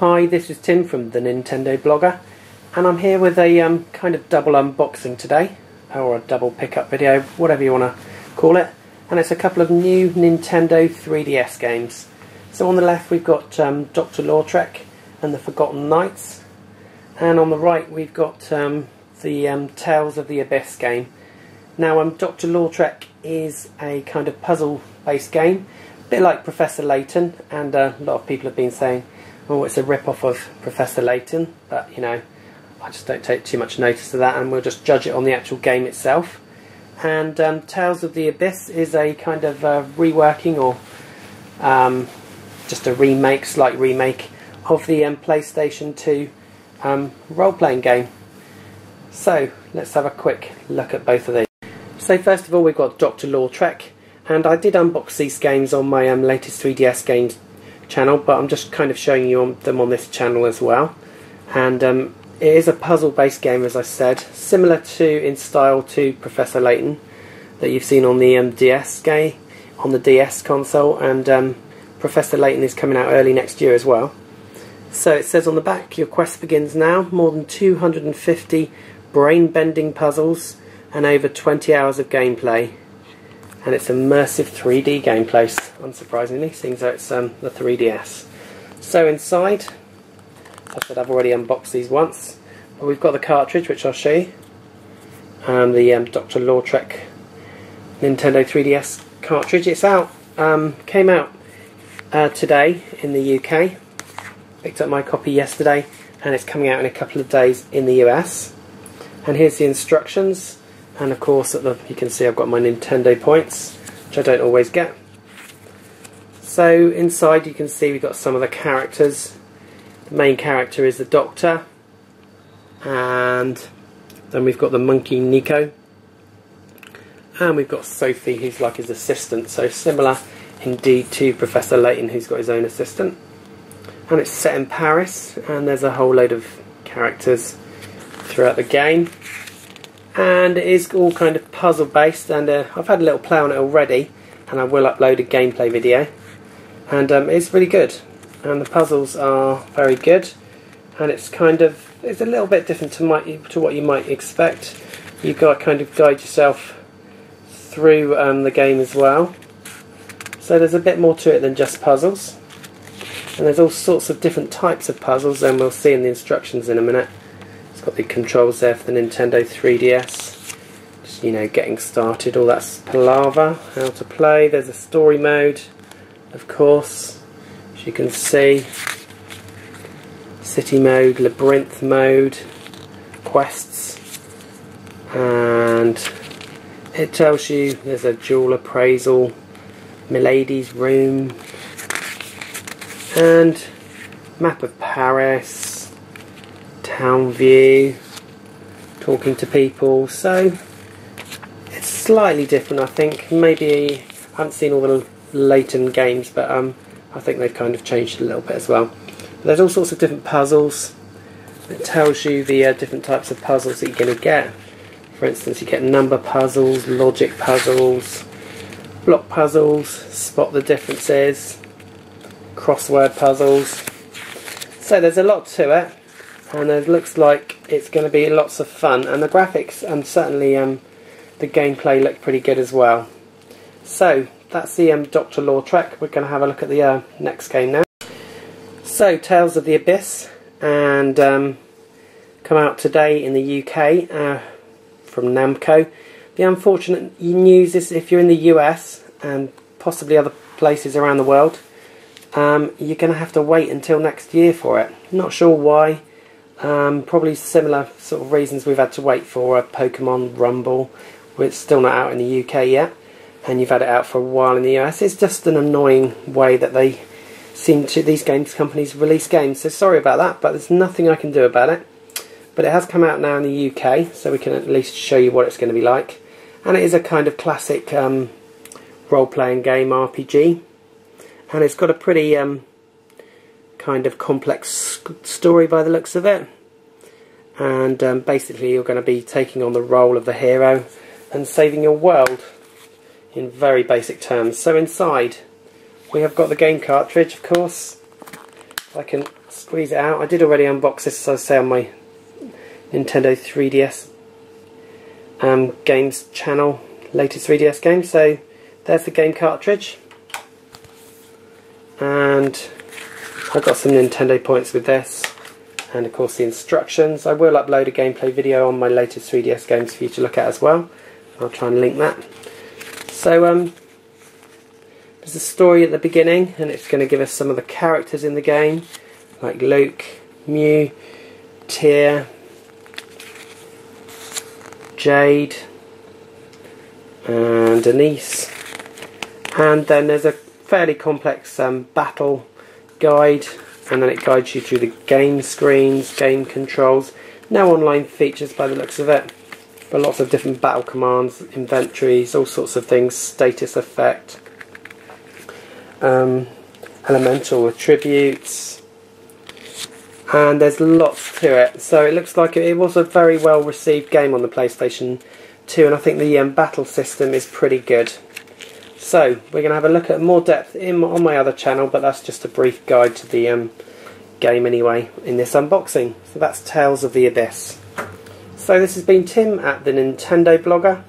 Hi, this is Tim from the Nintendo Blogger, and I'm here with a kind of double unboxing today, or a double pickup video, whatever you want to call it. And it's a couple of new Nintendo 3DS games. So on the left we've got Dr. Lautrec and the Forgotten Knights, and on the right we've got the Tales of the Abyss game. Now Dr. Lautrec is a kind of puzzle based game, a bit like Professor Layton, and a lot of people have been saying, oh, it's a rip-off of Professor Layton, but you know, I just don't take too much notice of that, and we'll just judge it on the actual game itself. And Tales of the Abyss is a kind of reworking, or just a remake, slight remake of the PlayStation 2 role-playing game. So let's have a quick look at both of these. So first of all, we've got Dr. Lautrec, and I did unbox these games on my latest 3DS games channel, but I'm just kind of showing you them on this channel as well. And it is a puzzle based game, as I said, similar to in style to Professor Layton that you've seen on the DS game, on the DS console, and Professor Layton is coming out early next year as well. So it says on the back, your quest begins now, more than 250 brain bending puzzles and over 20 hours of gameplay. And it's immersive 3D gameplay, unsurprisingly, seeing as it's the 3DS. So inside, I said I've already unboxed these once, but we've got the cartridge, which I'll show you, and the Dr. Lautrec Nintendo 3DS cartridge. It's out, came out today in the UK. Picked up my copy yesterday, and it's coming out in a couple of days in the US. And here's the instructions. And of course, you can see I've got my Nintendo points, which I don't always get. So inside you can see we've got some of the characters. The main character is the Doctor, and then we've got the monkey Nico, and we've got Sophie, who's like his assistant, so similar indeed to Professor Layton, who's got his own assistant. And it's set in Paris, and there's a whole load of characters throughout the game. And it is all kind of puzzle based, and I've had a little play on it already, and I will upload a gameplay video. And it's really good, and the puzzles are very good, and it's a little bit different to what you might expect. You've got to kind of guide yourself through the game as well. So there's a bit more to it than just puzzles, and there's all sorts of different types of puzzles, and we'll see in the instructions in a minute. Got the controls there for the Nintendo 3DS, just, you know, getting started, all that's palaver, how to play. There's a story mode, of course, as you can see, city mode, labyrinth mode, quests, and it tells you there's a jewel appraisal, Milady's room, and map of Paris, town view, talking to people. So it's slightly different, I think. Maybe I haven't seen all the Layton games, but I think they've kind of changed a little bit as well. But there's all sorts of different puzzles. It tells you the different types of puzzles that you're going to get. For instance, you get number puzzles, logic puzzles, block puzzles, spot the differences, crossword puzzles. So there's a lot to it, and it looks like it's going to be lots of fun, and the graphics and certainly the gameplay look pretty good as well. So that's the Dr. Lautrec. We're going to have a look at the next game now. So Tales of the Abyss, and come out today in the UK from Namco. The unfortunate news is if you're in the US and possibly other places around the world, you're going to have to wait until next year for it. Not sure why. Probably similar sort of reasons we've had to wait for Pokemon Rumble. It's still not out in the UK yet, and you've had it out for a while in the US. It's just an annoying way that they seem to, these games companies release games, so sorry about that, but there's nothing I can do about it. But it has come out now in the UK, so we can at least show you what it's going to be like. And it is a kind of classic role-playing game RPG, and it's got a pretty kind of complex story by the looks of it. And basically you're going to be taking on the role of the hero and saving your world in very basic terms. So inside we have got the game cartridge, of course. I can squeeze it out. I did already unbox this, as I say, on my Nintendo 3DS games channel, latest 3DS games. So there's the game cartridge, and I got some Nintendo points with this, and of course the instructions. I will upload a gameplay video on my latest 3DS games for you to look at as well. I'll try and link that. So there's a story at the beginning, and it's going to give us some of the characters in the game, like Luke, Mew, Tyr, Jade, and Denise. And then there's a fairly complex battle guide, and then it guides you through the game screens, game controls. No online features by the looks of it, but lots of different battle commands, inventories, all sorts of things, status effect, elemental attributes, and there's lots to it. So it looks like it was a very well received game on the PlayStation 2, and I think the battle system is pretty good. So we're going to have a look at more depth on my other channel, but that's just a brief guide to the game anyway in this unboxing. So that's Tales of the Abyss. So this has been Tim at the Nintendo Blogger.